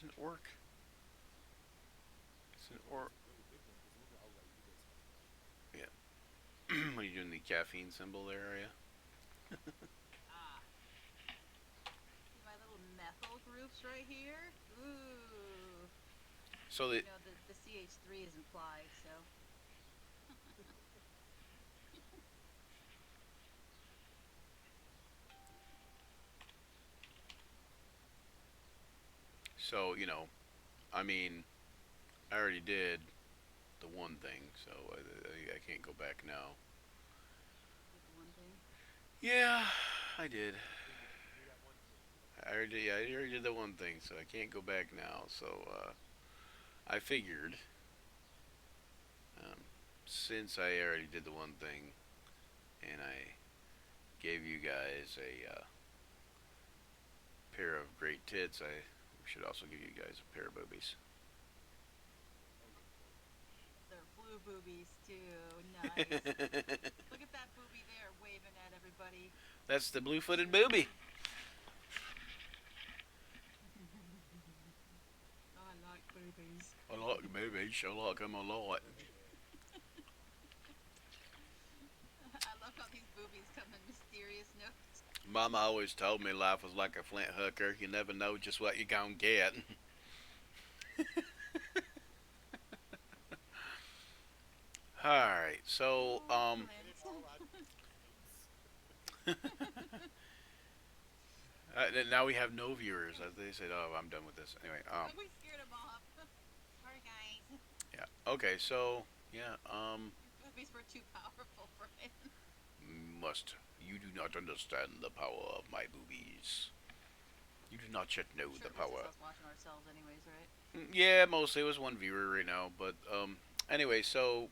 It's an orc. It's an orc. Yeah. What are you doing? The caffeine symbol there, are you? Ah, see my little methyl groups right here? Ooh. So the You know, the CH3 is implied, so. so I mean, I already did the one thing, so I can't go back now. You did the one thing. Yeah, I did. Yeah, I already did the one thing, so I can't go back now. So I figured, um, since I already did the one thing, and I gave you guys a pair of great tits, I should also give you guys a pair of boobies. They're blue boobies, too. Nice. Look at that booby there waving at everybody. That's the blue-footed booby. I like boobies. I like boobies. I like them a lot. I love how these boobies come in mysterious notes. Mama always told me life was like a flint hooker. You never know just what you're gonna get. All right, so Oh, Flint. now we have no viewers. As they said, "Oh, I'm done with this." Anyway, We scared him off. Sorry, guys. yeah. Okay, so yeah, Your boobies were too powerful for him. must you do not understand the power of my boobies. You do not yet know I'm sure the it was just power. us watching ourselves, anyways, right? Yeah, mostly it was one viewer right now, but anyway, so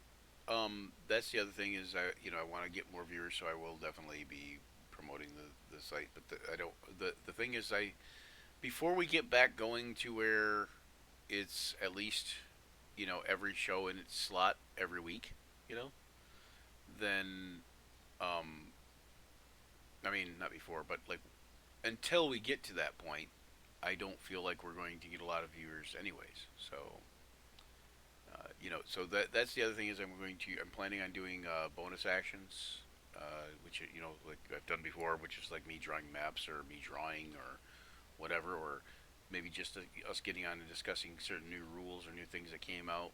that's the other thing is I want to get more viewers, so I will definitely be promoting the site. But I don't. The thing is, I before we get back going to where it's at least every show in its slot every week, you know, then um I mean not before, but like until we get to that point, I don't feel like we're going to get a lot of viewers anyways. So so that's the other thing is I'm planning on doing bonus actions, which like I've done before, which is like me drawing maps or me drawing or whatever, or maybe just us getting on and discussing certain new rules or new things that came out.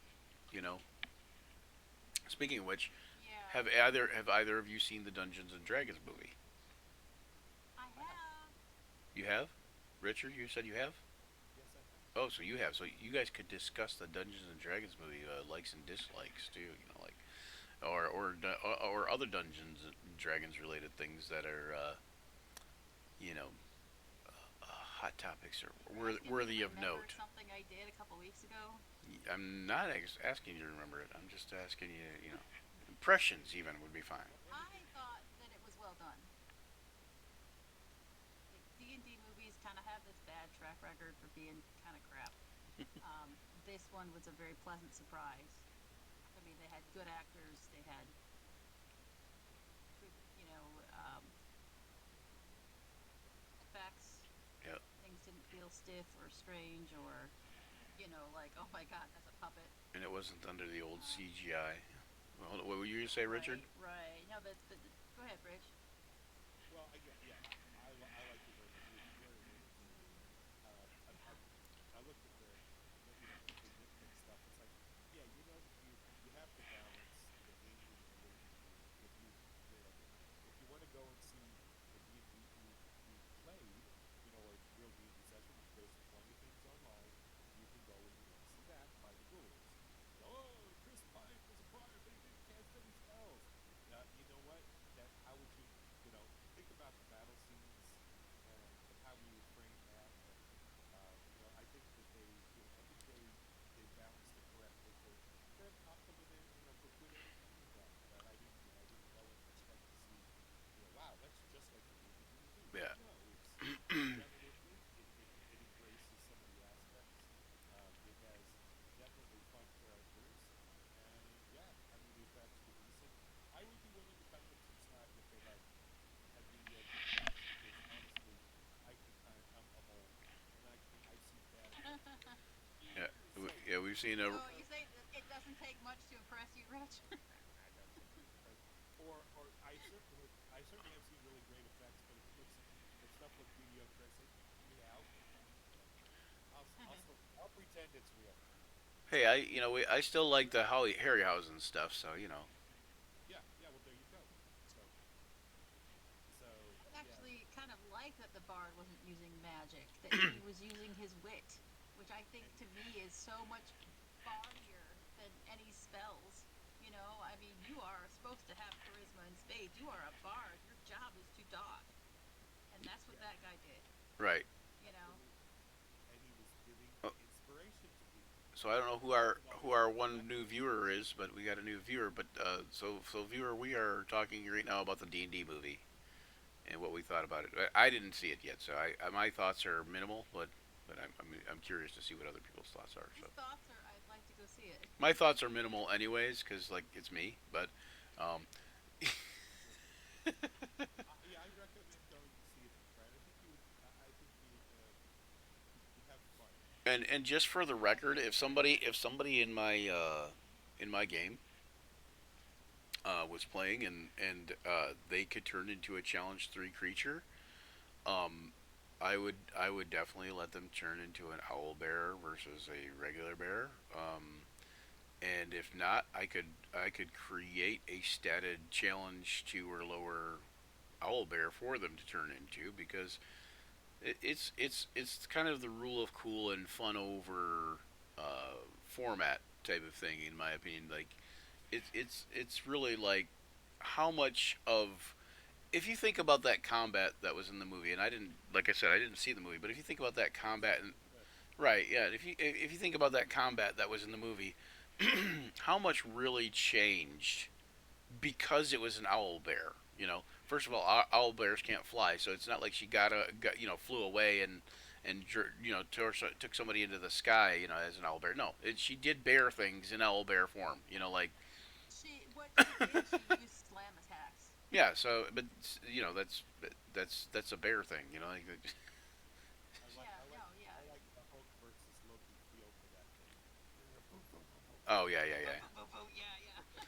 You know. Speaking of which, Yeah, have either of you seen the Dungeons and Dragons movie? I have. You have, Richard. You said you have. Oh, so you have. So you guys could discuss the Dungeons and Dragons movie likes and dislikes too. Like or other Dungeons and Dragons related things that are you know hot topics or You're asking me to worthy of remember note. something I did a couple weeks ago? I'm not asking you to remember it. I'm just asking you. Impressions even would be fine. I thought that it was well done. Like D&D movies kind of have this bad track record for being kind of crap. This one was a very pleasant surprise. I mean, they had good actors, they had good, effects. Yeah, Things didn't feel stiff or strange or, like, oh my god, that's a puppet. and it wasn't under the old Um, CGI. Well, what were you gonna say, Richard? right, right. No, go ahead, Rich. we've seen a. So you say that it doesn't take much to impress you, Rich? That doesn't impress. Or I certainly have seen really great effects, but if stuff looks mediocre, I say, yeah, okay, I'll pretend it's real. Hey, I still like the Holly Harryhausen stuff, so Yeah, yeah. Well, there you go. So so I yeah, actually kind of like that the bard wasn't using magic, that he was using his wit, which I think and to me is so much bardier than any spells. You know, I mean, you are supposed to have charisma and spades. You are a bard. Your job is to talk. And that's what yeah, that guy did, right. you know? absolutely. And he was giving Oh, inspiration to people. so I don't know Talking about who his our own one new viewer is, but we got a new viewer. But so viewer, we are talking right now about the D&D movie and what we thought about it. I didn't see it yet, so my thoughts are minimal, but I'm curious to see what other people's thoughts are. So His thoughts are, I'd like to go see it. my thoughts are minimal anyways, because like it's me. But um, yeah, I recommend going to see it, Brian. I think you would. I think you'd have fun. and just for the record, if somebody in my game was playing and they could turn into a challenge 3 creature, um, I would definitely let them turn into an owl bear versus a regular bear. And if not, I could create a statted challenge 2 or lower owl bear for them to turn into because it's kind of the rule of cool and fun over format type of thing in my opinion. Like it's really like how much of if you think about that combat that was in the movie, and I didn't, like I said, I didn't see the movie, but if you think about that It's combat, and really good. right, yeah, if you think about that combat that was in the movie, how much really changed because it was an owl bear. First of all, owl bears can't fly, so it's not like she flew away and took somebody into the sky, as an owl bear. No, she did bear things in owl bear form. What she did, she used slam attacks. Yeah. So, but that's a bear thing. Yeah, no, yeah. I like the Hulk versus Loki feel to that thing. Oh yeah, yeah, Vote, yeah, vote, vote, vote. Yeah, yeah.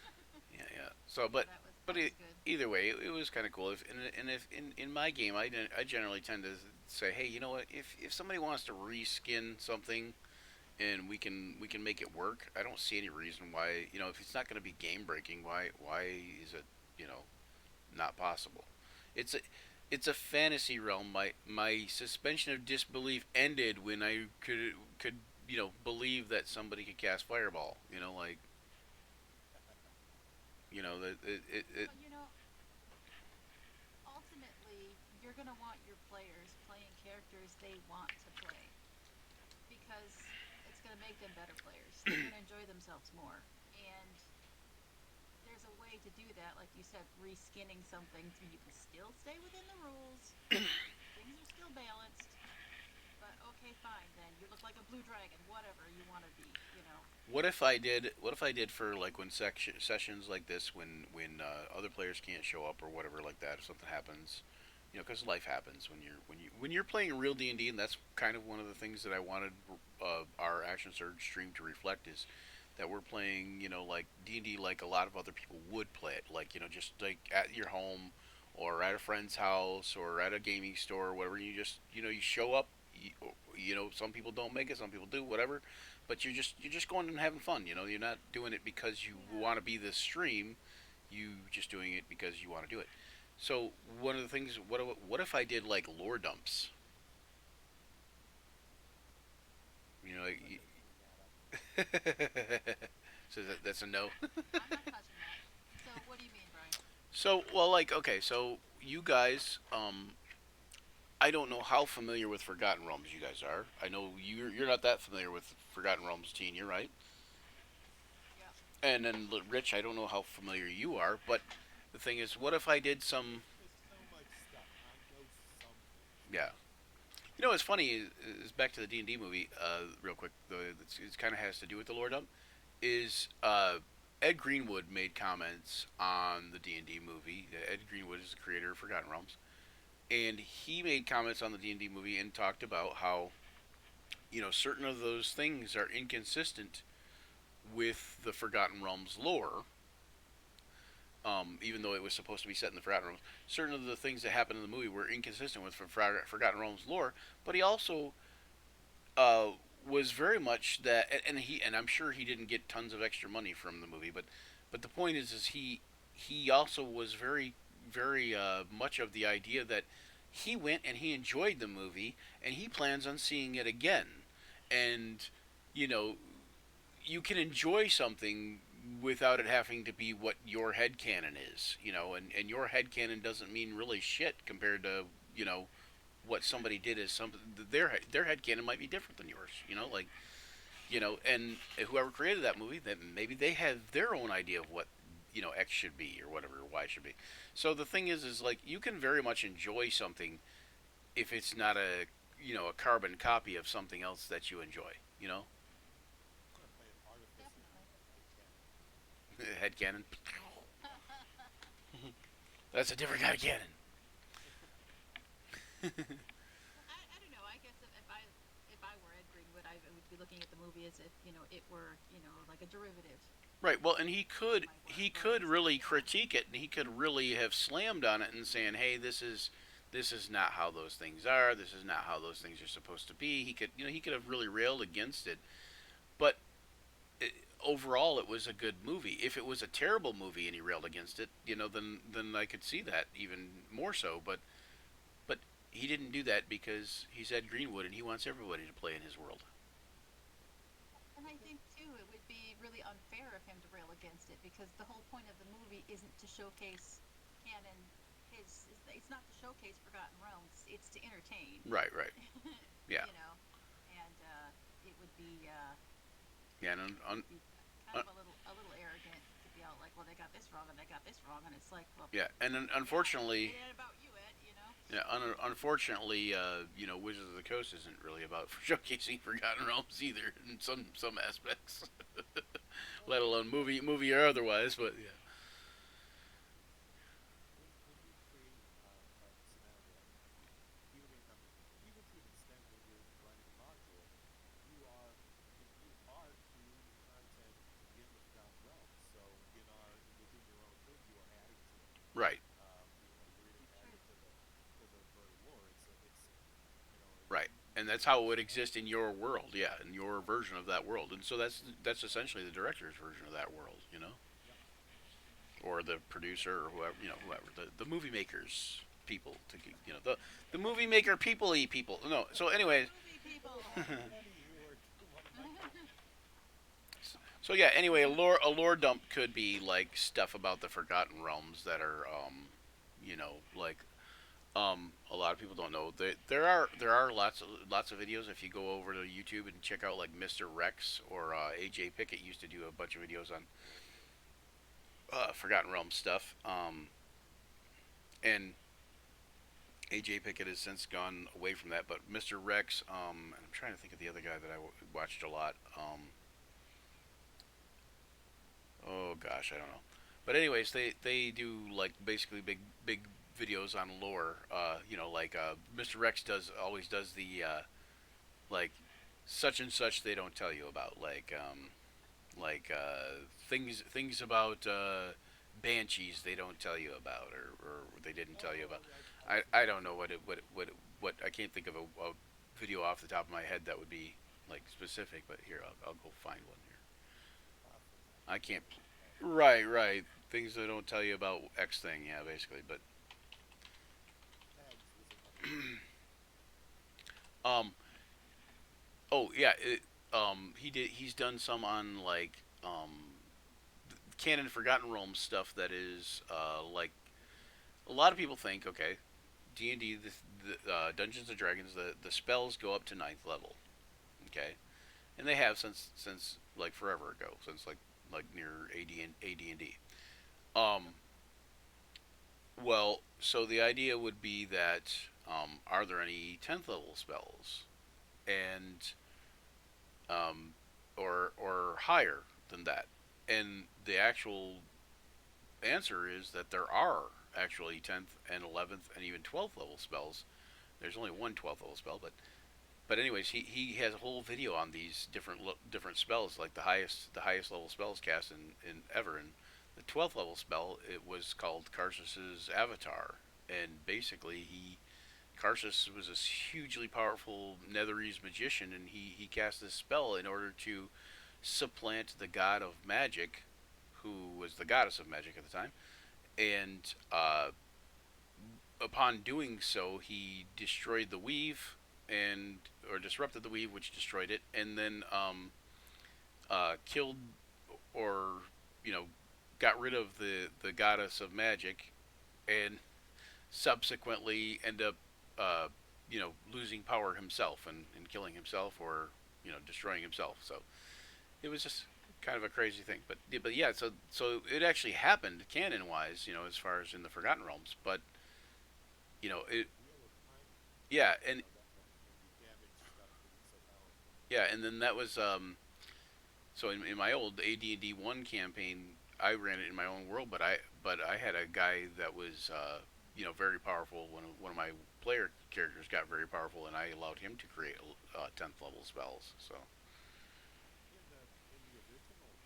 yeah, yeah. So, Yeah, but that was good. either way, it was kind of cool. If in my game, I generally tend to say, hey, you know what? If somebody wants to reskin something and we can make it work, I don't see any reason why if it's not going to be game breaking, why is it you know not possible? It's a it's a fantasy realm. My suspension of disbelief ended when I could believe that somebody could cast fireball. Like that it Well, ultimately, you're going to want your players playing characters they want to play because it's going to make them better players. They're going to enjoy themselves more. And there's a way to do that, like you said, reskinning something so you can still stay within the rules. Things are still balanced, but okay, fine then. You look like a blue dragon, whatever you want to be. what if I did for like when sessions like this when other players can't show up or whatever like that if something happens, because life happens when you're playing real D&D, and that's kind of one of the things that I wanted our Action Surge stream to reflect is that we're playing like D&D like a lot of other people would play it, like just like at your home or at a friend's house or at a gaming store or whatever. You just you show up. Some people don't make it, some people do, whatever, but you're just going and having fun. You're not doing it because you Yeah. want to be this stream. You just doing it because you want to do it. So one of the things, what if I did like lore dumps? Like, I'm gonna clean that up. so that's a no. I'm not touching that. So, what do you mean, Brian? So well, like okay, so you guys, I don't know how familiar with Forgotten Realms you guys are. I know you're not that familiar with Forgotten Realms, teen. You're right. Yeah. And then Rich, I don't know how familiar you are, but the thing is, what if I did some? There's so much stuff. I know some things. Yeah. What's funny is back to the D&D movie, real quick. It kind of has to do with the lore dump. Is Ed Greenwood made comments on the D&D movie. Ed Greenwood is the creator of Forgotten Realms, and he made comments on the D&D movie and talked about how certain of those things are inconsistent with the Forgotten Realms lore, even though it was supposed to be set in the Forgotten Realms, certain of the things that happened in the movie were inconsistent with Forgotten Realms lore. But he also uh, was very much that, and I'm sure he didn't get tons of extra money from the movie, but the point is he also was very much of the idea that he went and he enjoyed the movie and he plans on seeing it again, and you know you can enjoy something without it having to be what your head canon is, and your head canon doesn't mean really shit compared to you know what somebody did as some their head canon might be different than yours, like and whoever created that movie, that maybe they have their own idea of what X should be or whatever Y should be. So the thing is like you can very much enjoy something if it's not a carbon copy of something else that you enjoy. You know, I'm gonna play an artificer Definitely. head cannon. head canon. That's a different kind of canon. Well, I don't know. I guess if I were Ed Greenwood, I would be looking at the movie as if it were like a derivative Right. Well, and of my he work, could whereas really critique it, and he could really have slammed on it and saying, "Hey, this is not how those things are. This is not how those things are supposed to be." He could have really railed against it, but it, overall, it was a good movie. If it was a terrible movie and he railed against it, then I could see that even more so. But he didn't do that because he's Ed Greenwood and he wants everybody to play in his world. and I think too it would be really unfair of him to rail against it because the whole point of the movie isn't to showcase canon. It's not to showcase Forgotten Realms. It's to entertain. Right. Right. Yeah. And it would be Yeah. And it would be kind un, of a little arrogant to be out like, well, they got this wrong and they got this wrong, and it's like, well, yeah. And yeah, unfortunately, it ain't about you, Ed. yeah, unfortunately, Wizards of the Coast isn't really about showcasing Forgotten Realms either in some aspects, Well, let alone movie or otherwise. But yeah, when you create a scenario, even in even to an extent when you're running a module, you are creating content within the Forgotten Realms. So within your own thing, you are adding to it. right, Adding True. to the very lore. It's right, you and can that's how it would exist in your world, yeah, in your version of that world, and so that's essentially the director's version of that world, yep. or the producer or whoever the movie makers people to the movie maker people people. No, so anyways. Movie people. Anywho, what am I talking? So yeah. Anyway, a lore dump could be like stuff about the Forgotten Realms that are, like a lot of people don't know. There are lots of videos if you go over to YouTube and check out like Mr. Rex or AJ Pickett used to do a bunch of videos on Forgotten Realms stuff. And AJ Pickett has since gone away from that, but Mr. Rex, and I'm trying to think of the other guy that I watched a lot. Oh gosh, I don't know. But anyways, they do like basically big videos on lore. Like Mr. Rex always does the like such and such they don't tell you about, like things about banshees they don't tell you about, or they didn't tell you about. Oh, I've I seen don't that. know what I can't think of a video off the top of my head that would be like specific. But here I'll go find one here. For I example, can't. things about tags. Right. Things they don't tell you about X thing. Yeah, basically. But Tags is another one. um. Oh yeah. He's done some on like canon Forgotten Realms stuff that is like a lot of people think, okay, D&D, the Dungeons and Dragons, the spells go up to ninth level, okay, and they have since like forever ago, since like near AD&D. Um, Yep. well, so the idea would be that are there any tenth level spells, and or higher than that, and the actual answer is that there are actually 10th and 11th and even 12th level spells. There's only one 12th level spell, but but anyways, he has a whole video on these different spells, like the highest level spells cast in ever. And the 12th level spell, it was called Karsus's Avatar, and basically he Karsus was this hugely powerful Netherese magician, and he cast this spell in order to supplant the god of magic, who was the goddess of magic at the time. And upon doing so, he destroyed the weave and or disrupted the weave, which destroyed it, and then killed or you know got rid of the goddess of magic, and subsequently end up uh, losing power himself and killing himself or destroying himself. So it was just kind of a crazy thing. But yeah, so it actually happened canon wise, as far as in the Forgotten Realms. But it Yeah, well, yeah, you and know that when you damage stuff because it's so powerful. yeah, and then that was so in my old AD&D one campaign, I ran it in my own world, but I had a guy that was very powerful. One of my player characters got very powerful, and I allowed him to create 10th level spells. So In the original,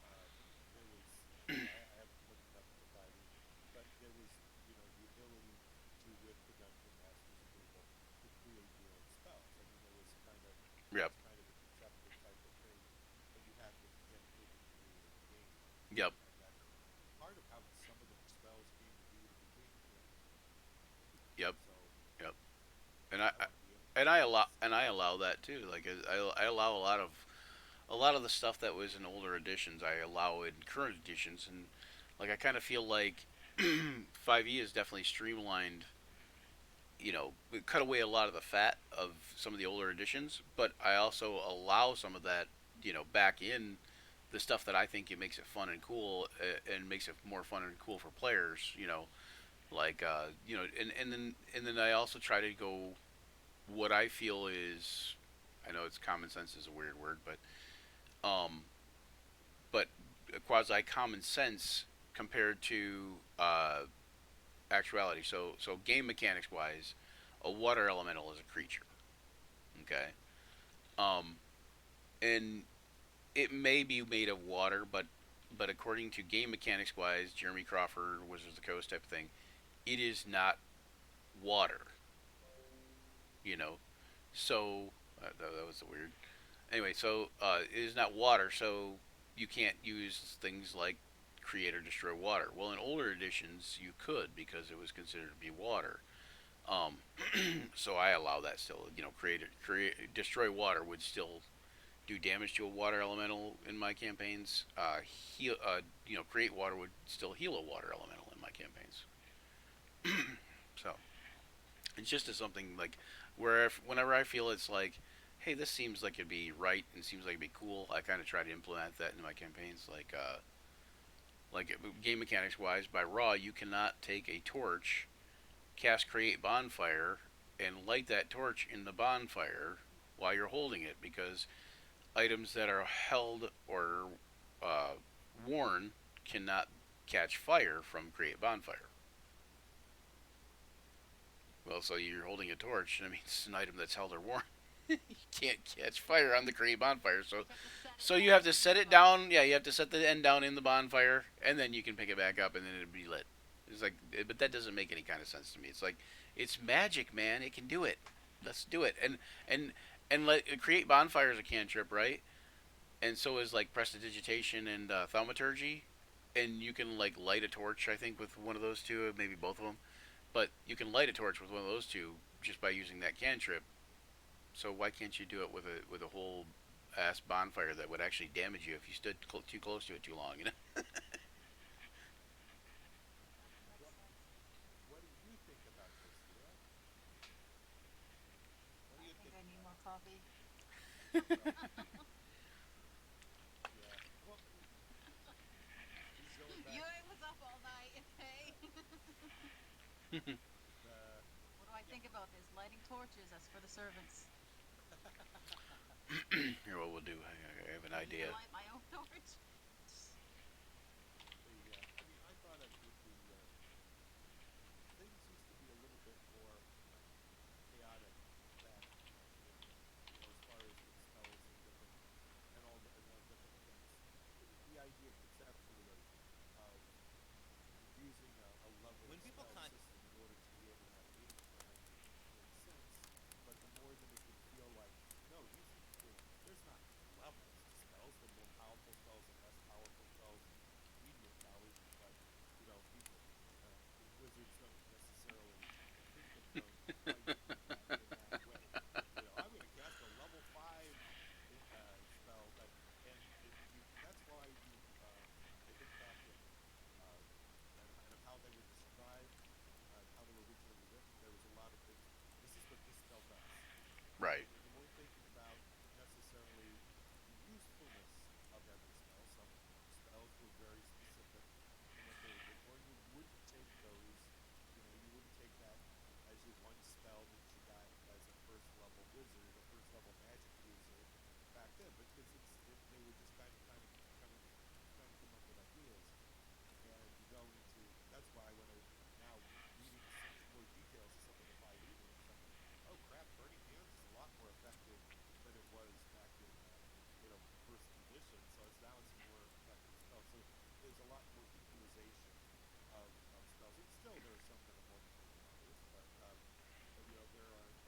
uh, there was I have to look it up to find it, but there was the ability to with the dungeon master's approval to create your own spells. I mean, that yep, was kind of a conceptual type of thing, but you had to get approval to do it in the game, yep, and that's part of how some of the spells came to be to begin with. yep, So yep. you And I, know, I the and I allow it's and I allow that too. Like I allow a lot of the stuff that was in older editions. I allow in current editions, and like I kind of feel like 5e has definitely streamlined, cut away a lot of the fat of some of the older editions, but I also allow some of that, back in the stuff that I think it makes it fun and cool, and makes it more fun and cool for players, like and then I also try to go what I feel is, I know it's common sense is a weird word, um but quasi common sense compared to actuality. So game mechanics wise, a water elemental is a creature. Okay. Um, and it may be made of water, but according to game mechanics wise, Jeremy Crawford, Wizards of the Coast type of thing, it is not water. You know. So that was weird. Anyway, so it is not water, so you can't use things like create or destroy water. Well, in older editions, you could because it was considered to be water. Um, so I allow that still. Destroy water would still do damage to a water elemental in my campaigns. Create water would still heal a water elemental in my campaigns. So it's just something like whenever I feel it's like, hey, this seems like it'd be right and seems like it'd be cool, I kind of try to implement that into my campaigns. Like game mechanics wise, by raw, you cannot take a torch, cast create bonfire, and light that torch in the bonfire while you're holding it, because items that are held or uh, worn cannot catch fire from create bonfire. Well, so you're holding a torch. I mean, it's an item that's held or worn. You can't catch fire on the create bonfire. So, You have to set it so you down have to in set the it fire. down. Yeah, you have to set the end down in the bonfire, and then you can pick it back up, and then it'll be lit. It's like, but that doesn't make any kind of sense to me. It's like, it's magic, man. It can do it. Let's do it. And and let create bonfire is a cantrip, right? And so is like prestidigitation and thaumaturgy, and you can like light a torch. I think with one of those two, maybe both of them, but you can light a torch with one of those two just by using that cantrip. So why can't you do it with a whole ass bonfire that would actually damage you if you stood too close to it too long? That makes What sense. what do you think about this, Leah? What do I you think think I need about more it? coffee. You think so? Yeah. Well, he's going You back. was up all night, okay? The What do I yeah. think about this? Lighting torches, that's for the servants. Here, what we'll do? I have an I need to idea. light my own torch. I mean, I thought things used to be a little bit more chaotic back back then, but because they were just trying to come up with ideas, and you go into that's why when I now reading more details of some of the 5e games, it's like, oh crap, burning hands is a lot more effective than it was back in first edition. So it's more effective spells. So there's a lot more equalization of spells, and still there are some that are more potent than others, but there aren't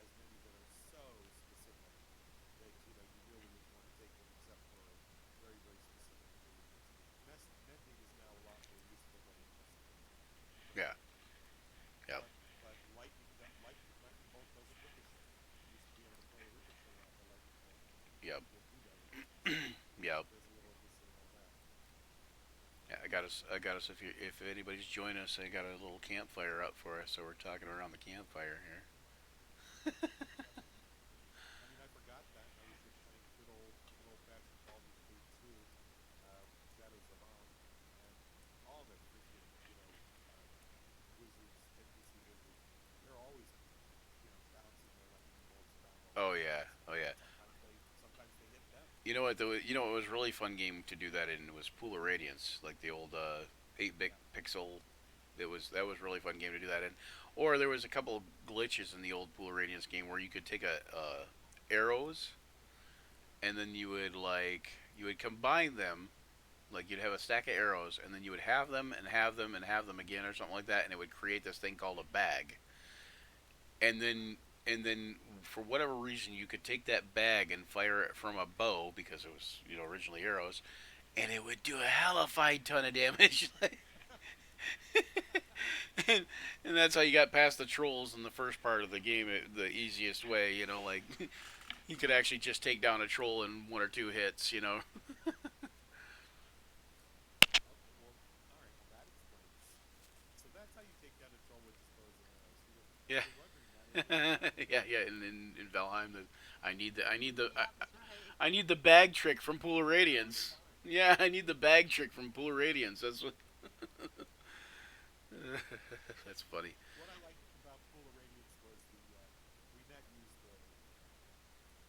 as many that are so specific that you really wouldn't want to take them except for very specific abilities. Mending is now a lot more useful than it used to be. Yeah. Yep. But lightning bolt doesn't ricochet. You used to be able to play a ricochet off a lightning bolt, and Yep. you can't do that anymore. So Yep. there's a little missing on that. Yeah, I got us. I got us. If anybody's joining us, I got a little campfire up for us, so we're talking around the campfire here. I mean, I forgot that, and I was just playing good old fashioned Baldur's Gate 2, Shadows of Amn, and all the freaking wizards, NPC wizards, they're always bouncing their lightning bolts around all over Oh the yeah. place, Oh yeah. and sometimes they hit them. You know what? Though, you know what was a really fun game to do that in was Pool of Radiance, like the old 8-bit Yeah. pixel. That was a really fun game to do that in. Or there was a couple glitches in the old Pool of Radiance game where you could take a arrows and then you would combine them. Like you'd have a stack of arrows and then you would have them and have them and have them again or something like that, and it would create this thing called a bag. And then for whatever reason you could take that bag and fire it from a bow because it was originally arrows, and it would do a hellified ton of damage. and, and that's how you got past the trolls in the first part of the game the easiest way. Like you could actually just take down a troll in one or two hits. Okay, well, all right, well that explains. So that's how you take down a troll with just bows and arrows. I Yeah. was wondering that. Yeah. In Valheim, I need the I need the Yep, that's right. I need the bag trick from Pool of All the Radiance. time. Yeah, I need the bag trick from Pool of Radiance. That's what. That's funny. What I liked about Pool of Radiance was we used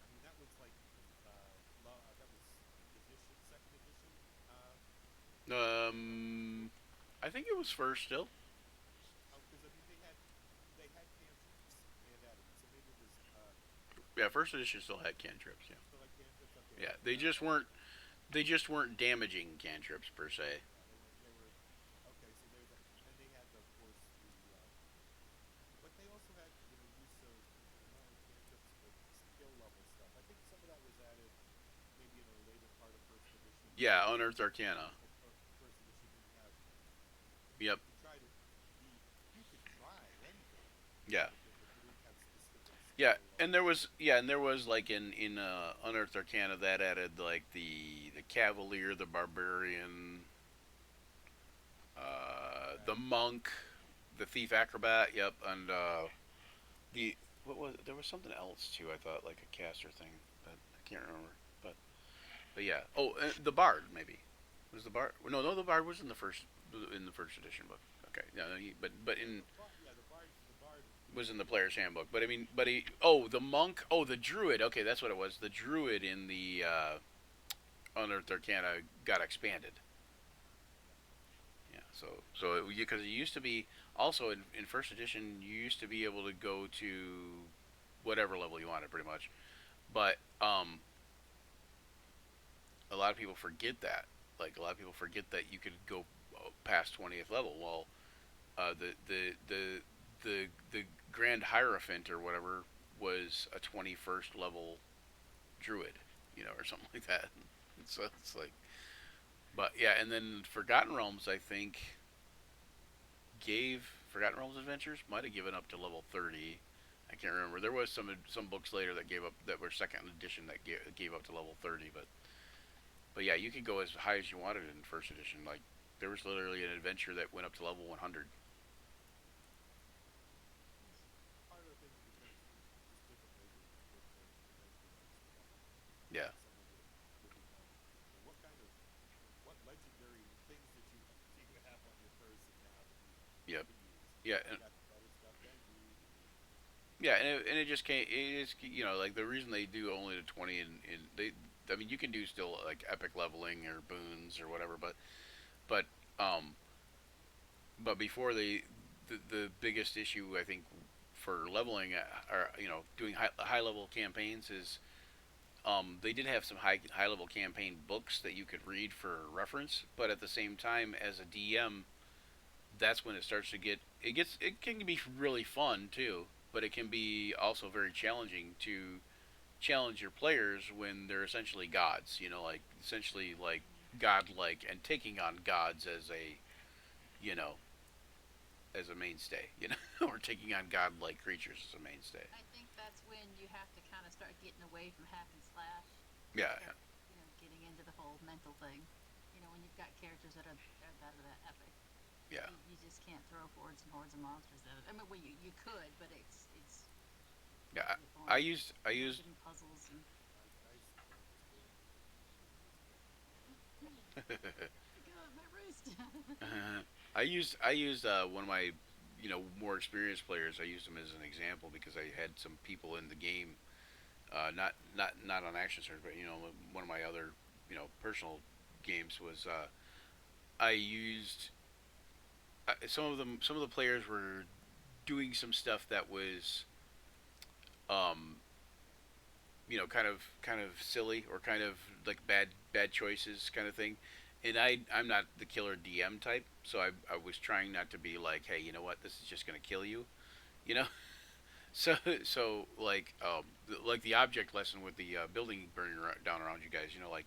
I mean that was like that was second edition. Um, I think it was first still. Oh, because I mean they had cantrips they had added, so maybe it was Yeah, first edition still had cantrips. Yeah, still had cantrips. Okay, yeah. well They that just weren't. They just weren't damaging cantrips per se. yeah they were okay. So there's that, and then they had of course but they also had use of not only cantrips but skill level stuff. I think some of that was added maybe in a later part of first edition Yeah, Unearthed Arcana. first edition didn't have. I mean, Yep. you could try anything Yeah. with it, but you didn't have specific Yeah, skill and there was like in Unearthed Arcana that added like the Cavalier, the Barbarian, the acrobat. Monk, the Thief Acrobat. Yep, and the what was there was something else too. I thought like a caster thing, but I can't remember. But yeah. Oh, the Bard maybe was the Bard. No, the Bard was in the first edition book. Okay, no, no but Well, in the bard was was in the player's handbook. But I mean, the monk. Oh, the druid. Okay, that's what it was. The druid in the Unearthed Arcana got expanded. yeah. Yeah. So because it used to be also in first edition, you used to be able to go to whatever level you wanted, pretty much. But a lot of people forget that. Like a lot of people forget that you could go past 20th level. Well, the Grand Hierophant or whatever was a 21st level druid, or something like that. So it's like, but yeah, and then Forgotten Realms, I think, gave Forgotten Realms Adventures might have given up to level 30. I can't remember. There was some books later that gave up that were second edition that gave up to level 30, but yeah, you could go as high as you wanted in first edition. Like there was literally an adventure that went up to level 100. Well, part of the thing depends just differently with the adventure types as well. Yeah. Some of it depending on what kind of what legendary things do you have on your person now that you Yep. can use. Yeah. I got better stuff than you do. Yeah, and it just can't. It is, you know, like the reason they do only the 20 and they, I mean, you can do still like epic leveling or boons or whatever, but um, but before the biggest issue I think for leveling or you know doing high level campaigns is they did have some high level campaign books that you could read for reference, but at the same time as a DM, that's when it starts to it can be really fun too, but it can be also very challenging to challenge your players when they're essentially gods, you know, like essentially like godlike and taking on gods as a, you know, as a mainstay, you know, or taking on godlike creatures as a mainstay. I think that's when you have to kind of start getting away from hack and slash and Yeah, start, you know, getting into the whole mental thing. You know, when you've got characters that are that epic, yeah, you just can't throw hordes and hordes of monsters at it. I mean, well, you could, but it's yeah. not the I point. used I Start used getting puzzles and Nice bonus game for Christmas present. oh my god, my wrist. I used one of my you know more experienced players. I used him as an example because I had some people in the game, not on action servers, but you know one of my other you know personal games was I used some of the players were doing some stuff that was um, you know kind of silly or kind of like bad choices kind of thing. And I'm not the killer DM type, so I was trying not to be like, hey, you know what, this is just gonna kill you, you know. So like the object lesson with the building burning down around you guys, you know, like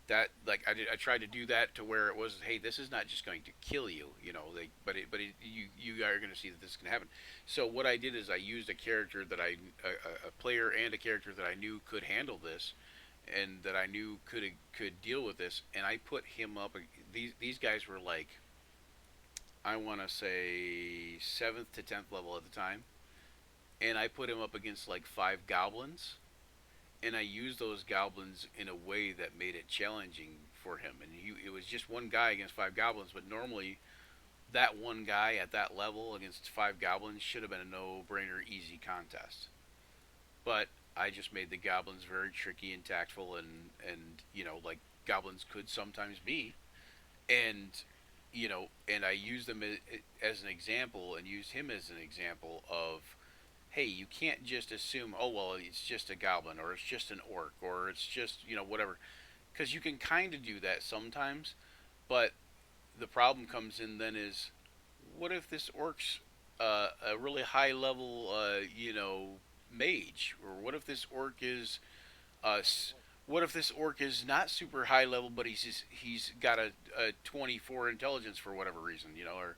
that like I tried to do that to where it was, hey, this is not just going to kill you, you know, like you are going to see that this can happen. So what I did is I used a character that a player and a character that I knew could handle this and that I knew could deal with this, and I put him up. These guys were like I want to say seventh to 10th level at the time, and I put him up against like five goblins, and I used those goblins in a way that made it challenging for him. And it was just one guy against five goblins, but normally that one guy at that level against five goblins should have been a no-brainer, easy contest. But I just made the goblins very tricky and tactful, and you know like goblins could sometimes be, and you know, and I used them as an example, and used him as an example of hey, you can't just assume, oh well, it's just a goblin or it's just an orc or it's just you know whatever, because you can kind of do that sometimes, but the problem comes in then is, what if this orc's a really high level, you know, mage, or what if this orc is, uh, Not a wolf. what if this orc is not super high level, but he's got a 24 intelligence for whatever reason, you know, or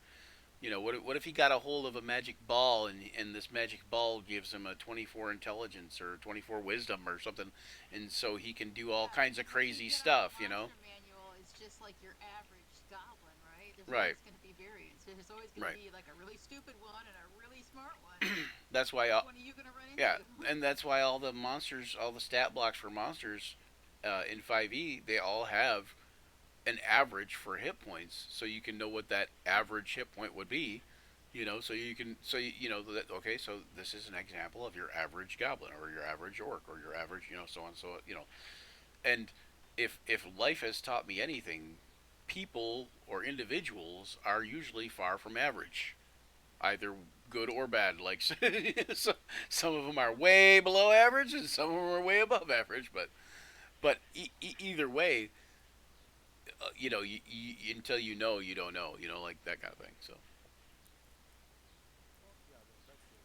you know, what if he got a hold of a magic ball and this magic ball gives him a 24 intelligence or 24 wisdom or something, and so he can do all yeah, kinds of because if you crazy get on the stuff, you know? monster manual, it's just like your average goblin, right? There's Right, always going to be variants. There's always going to right. be like a really stupid one and a really smart one. That's why, Which one are you going to run yeah, into? and that's why all the monsters, all the stat blocks for monsters in 5e, they all have an average for hit points, so you can know what that average hit point would be. You know, so you can, you know that okay, so this is an example of your average goblin or your average orc or your average, you know, so on, so you know, and if life has taught me anything, people or individuals are usually far from average, either good or bad. Like so, some of them are way below average, and some of them are way above average. But either way, you know, until you know, you don't know. You know, like that kind of thing. So Well, yeah, that's fair.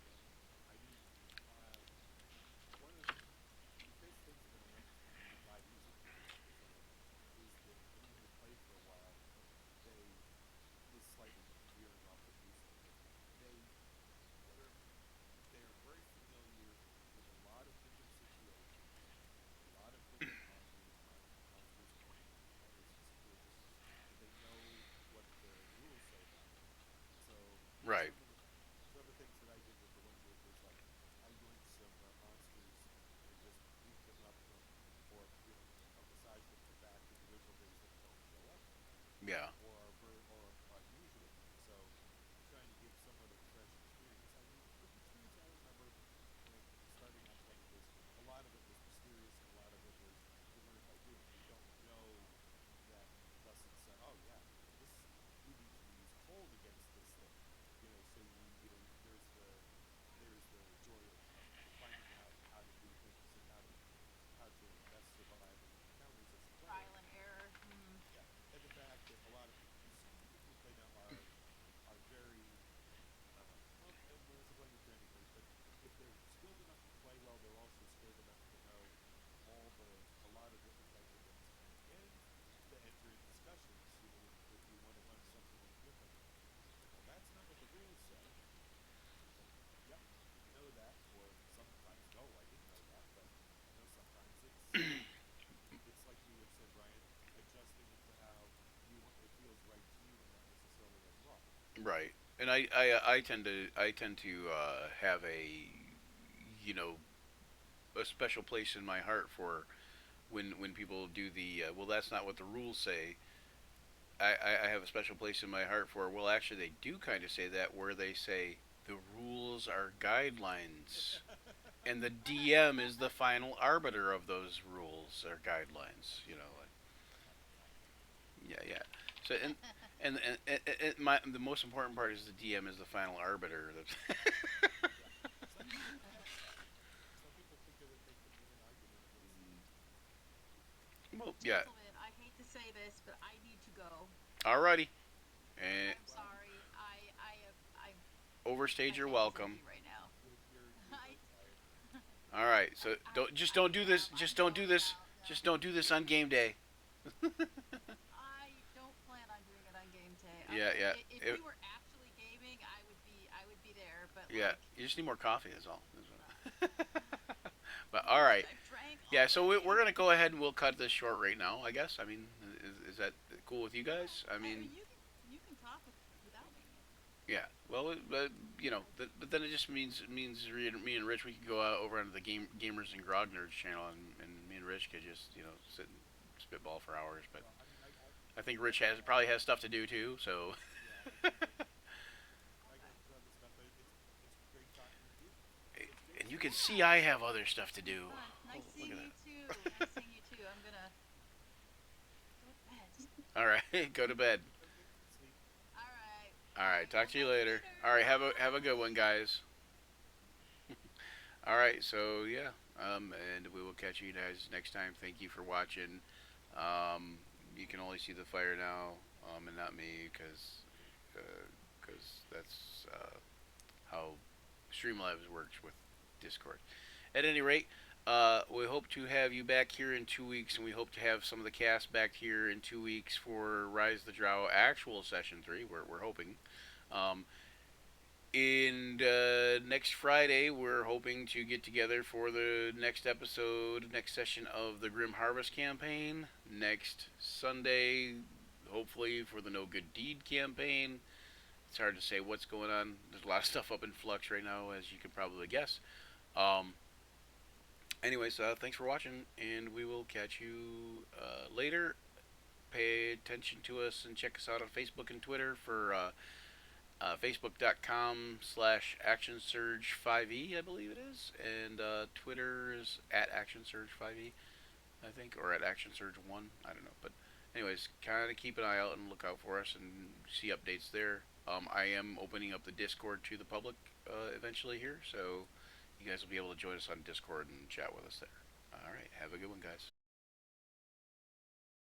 And I mean, uh, one of the big things that I noticed in the 5e as a whole is that anyone who's played for a while, they this is slightly veering off what you said, but they they're they're very familiar with a lot of different situations, a lot of different monsters and encounters and situations, so they know what the rules say about and I tend to have a you know a special place in my heart for when people do the well, that's not what the rules say. I have a special place in my heart for, well, actually they do kind of say that, where they say the rules are guidelines and the DM is the final arbiter of those rules or guidelines. You know, like, yeah, yeah. So and my the most important part is the DM is the final arbiter. Yeah. Some people some people think that they can win an argument against the DM. Well, yeah. Gentlemen, I hate to say this, but I need to go. Alrighty. And I'm Well, sorry. overstayed My your head is welcome. empty right now. you're I, very tired. All right. So I don't do am. this. I'm Just don't do zoned this. out. No, Just don't do this on game day. I don't plan on doing it on game day. Yeah, yeah. If we were actually gaming, I would be there. But Yeah. like, You just need more coffee. That's all. uh, But you all guys, right. I've drank Yeah. So we're already. gonna go ahead and we'll cut this short right now. I guess. I mean, is that cool with you Yeah, guys? I I mean, mean you can talk without me. yeah. Well, but then it just means me and Rich, we could go out over onto the gamers and grog nerds channel, and me and Rich could just sit and spitball for hours. But Well, I mean, I think I Rich got has probably has stuff to do too. So, yeah, I got Okay. other stuff, but it's great talking with you. So stay and you can safe. see I Yeah, have other stuff to it's been do. fun. Oh, Nice look at seeing you that. too. Nice seeing you too. I'm gonna go to bed. All right, go to bed. Get some sleep. All right. All All right, right. talk We'll to you talk later. later. All right, have a good one, Bye. guys. All right, so yeah, and we will catch you guys next time. Thank you for watching. Um, you can only see the fire now, and not me, because that's how Streamlabs works with Discord. At any rate, we hope to have you back here in 2 weeks, and we hope to have some of the cast back here in 2 weeks for Rise the Drow actual session 3. We're hoping. Um, in next Friday, we're hoping to get together for the next episode, next session of the Grim Harvest campaign. Next Sunday, hopefully for the No Good Deed campaign. It's hard to say what's going on. There's a lot of stuff up in flux right now, as you can probably guess. Um, anyways, thanks for watching, and we will catch you later. Pay attention to us and check us out on Facebook and Twitter for facebook.com/actionsurge5e, I believe it is, and Twitter is at actionsurge5e, I think, or at actionsurge1. I don't know, but anyways, kind of keep an eye out and look out for us and see updates there. I am opening up the Discord to the public eventually here, so you guys will be able to join us on Discord and chat with us there. All right, have a good one, guys.